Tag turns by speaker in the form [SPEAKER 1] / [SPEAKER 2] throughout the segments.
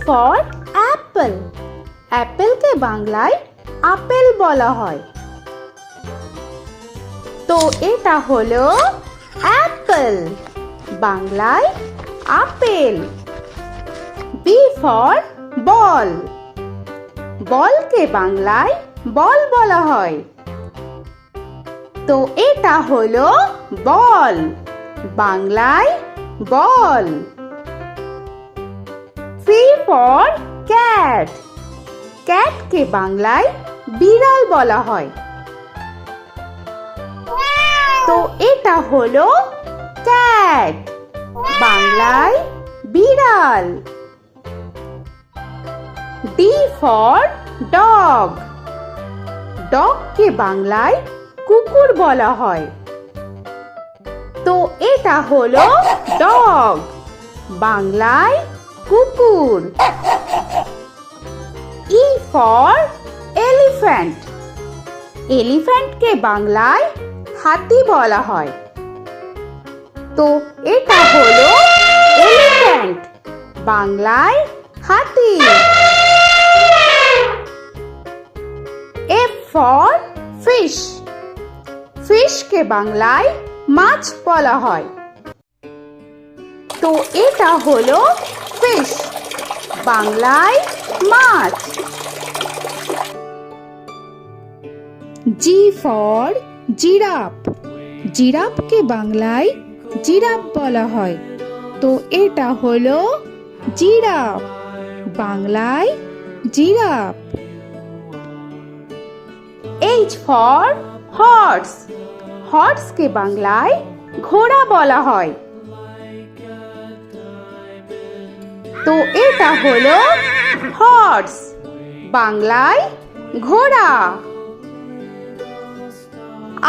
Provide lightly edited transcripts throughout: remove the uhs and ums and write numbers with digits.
[SPEAKER 1] For Apple. অ্যাপেলকে বাংলায় apple বলা হয়। তো এটা হলো অ্যাপল, বাংলায় আপেল। B for ball. বলকে বাংলায় বল বলা হয়। তো এটা হলো বল, বাংলায় বল। C for cat. ক্যাটকে বাংলায় বিড়াল বলা হয়। তো এটা হলো ক্যাট, বাংলায় বিড়াল। D for dog. ডগকে বাংলায় কুকুর বলা হয়। তো এটা হলো ডগ, বাংলায় কুকুর। E for elephant. এলিফ্যান্টকে বাংলায় হাতি বলা হয়। তো এটা হলো এলিফ্যান্ট, বাংলায় হাতি। F for fish. ফিশকে বাংলায় মাছ বলা হয়। তো এটা হলো ফিশ, বাংলায় মাছ। G for giraffe. জিরাফকে বাংলায় জিরাফ বলা হয়। তো এটা হলো জিরাফ, বাংলায় জিরাফ। H for horse. হর্সকে বাংলায় ঘোড়া বলা হয়। তো এটা হলো হর্স, বাংলায় ঘোড়া।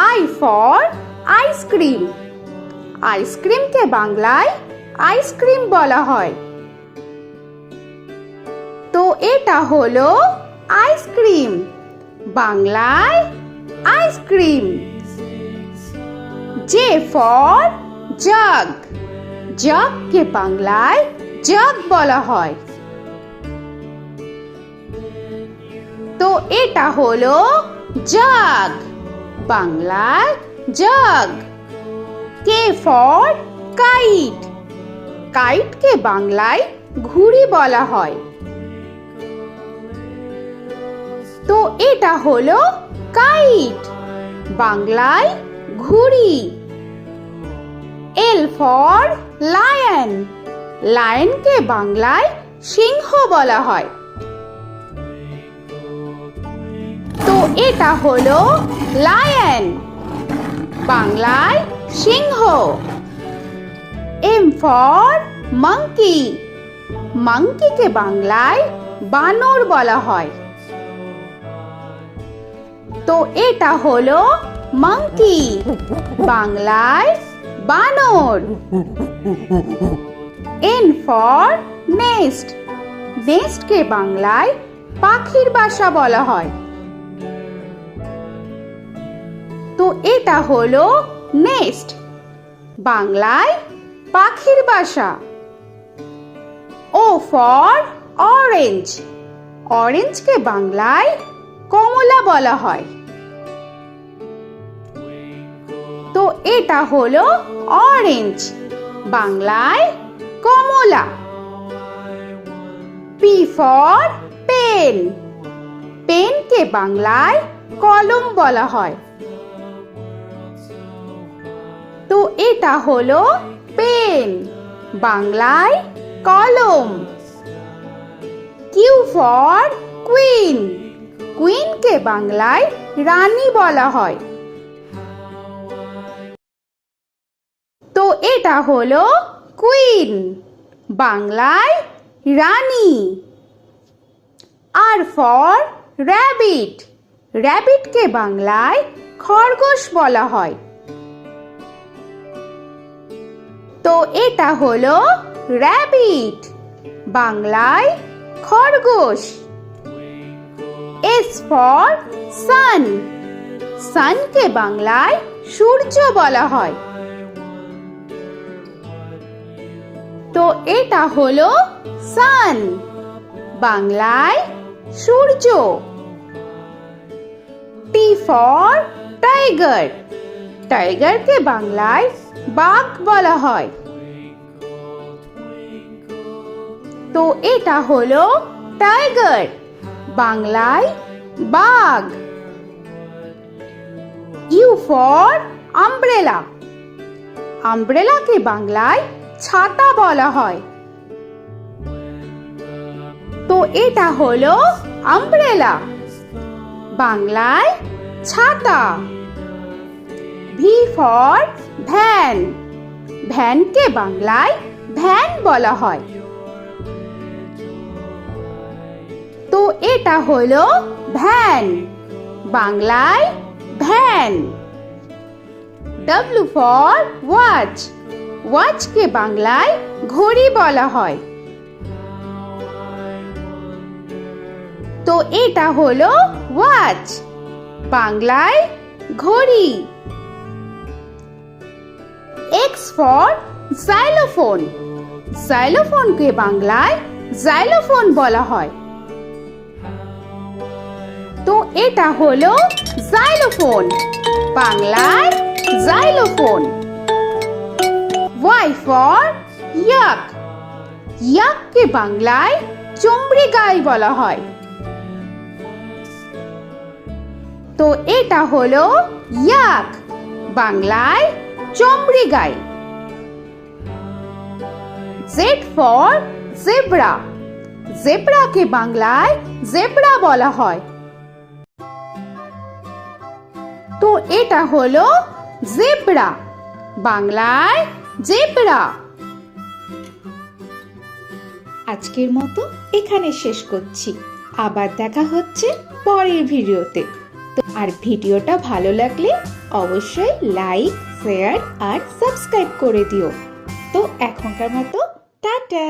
[SPEAKER 1] I for ice cream. আইসক্রিমকে বাংলায় আইসক্রিম বলা হয়। তো এটা হলো আইসক্রিম, বাংলায় আইসক্রিম। J for jug. জাগকে বাংলায় জাগ বলা হয়। তো এটা হলো জাগ, বাংলায় জাগ। K for kite. কাইটকে বাংলায় ঘুড়ি বলা হয়। তো এটা হলো কাইট, বাংলায় ঘুড়ি। L for lion. লায়নকে বাংলায় সিংহ বলা হয়। তো এটা হলো লায়ন, বাংলায় সিংহ। M for monkey. মাঙ্কিকে বাংলায় বানর বলা হয়। তো এটা হলো মাঙ্কি, বাংলায় বানর। N for nest. নেস্টকে বাংলায় পাখির বাসা বলা হয়। তো এটা হলো নেস্ট, বাংলায় পাখির বাসা। O for orange. অরেঞ্জকে বাংলায় কমলা বলা হয়। তো এটা হলো অরেঞ্জ, বাংলায় কমলা। P for pen. পেনকে বাংলায় কলম বলা হয়। তো এটা হলো পেন, বাংলায় কলম। Q for queen. কুইনকে বাংলায় রানী বলা হয়। তো এটা হলো কুইন, বাংলায় রানী। আর ফর র‍্যাবিট। র‍্যাবিটকে বাংলায় খরগোশ বলা হয়। তো এটা হলো র‍্যাবিট, বাংলায় খরগোশ। S for sun. সানকে বাংলায় সূর্য বলা হয়। তো এটা হলো সান, বাংলায় সূর্য। টি ফর টাইগার, টাইগারকে বাংলায় বাঘ বলা হয়। তো এটা হলো টাইগার, বাংলায় বাঘ। ইউ ফর আমব্রেলা, আমব্রেলাকে বাংলায় ছাতা বলা হয়। তো এটা হলো আমব্রেলা, বাংলায় ছাতা। ভি ফর ভ্যান, ভ্যানকে বাংলায় ভ্যান বলা হয়। তো এটা হলো ভ্যান, বাংলায় ভ্যান। ডব্লিউ ফর ওয়াচ, ওয়াচকে বাংলায় ঘড়ি বলা হয়। তো এটা হলো ওয়াচ, বাংলায় ঘড়ি। এক্স ফর জাইলোফোন, জাইলোফোনকে বাংলায় জাইলোফোন বলা হয়। তো এটা হলো জাইলোফোন, বাংলায় জাইলোফোন। ওয়াই ফর ইয়াক, ইয়াককে বাংলায় চমড়ি গাই বলা হয়। তো এটা হলো ইয়াক, বাংলায় চমড়ি গাই। জেড ফর জেব্রা, জেব্রাকে বাংলায় জেব্রা বলা হয়। তো এটা হলো জেব্রা, বাংলায় জেব্রা। আজকের মতো এখানে শেষ করছি, আবার দেখা হচ্ছে পরের ভিডিওতে। তো আর ভিডিওটা ভালো লাগলে অবশ্যই লাইক, শেয়ার আর সাবস্ক্রাইব করে দিও। তো এখনকার মতো টাটা।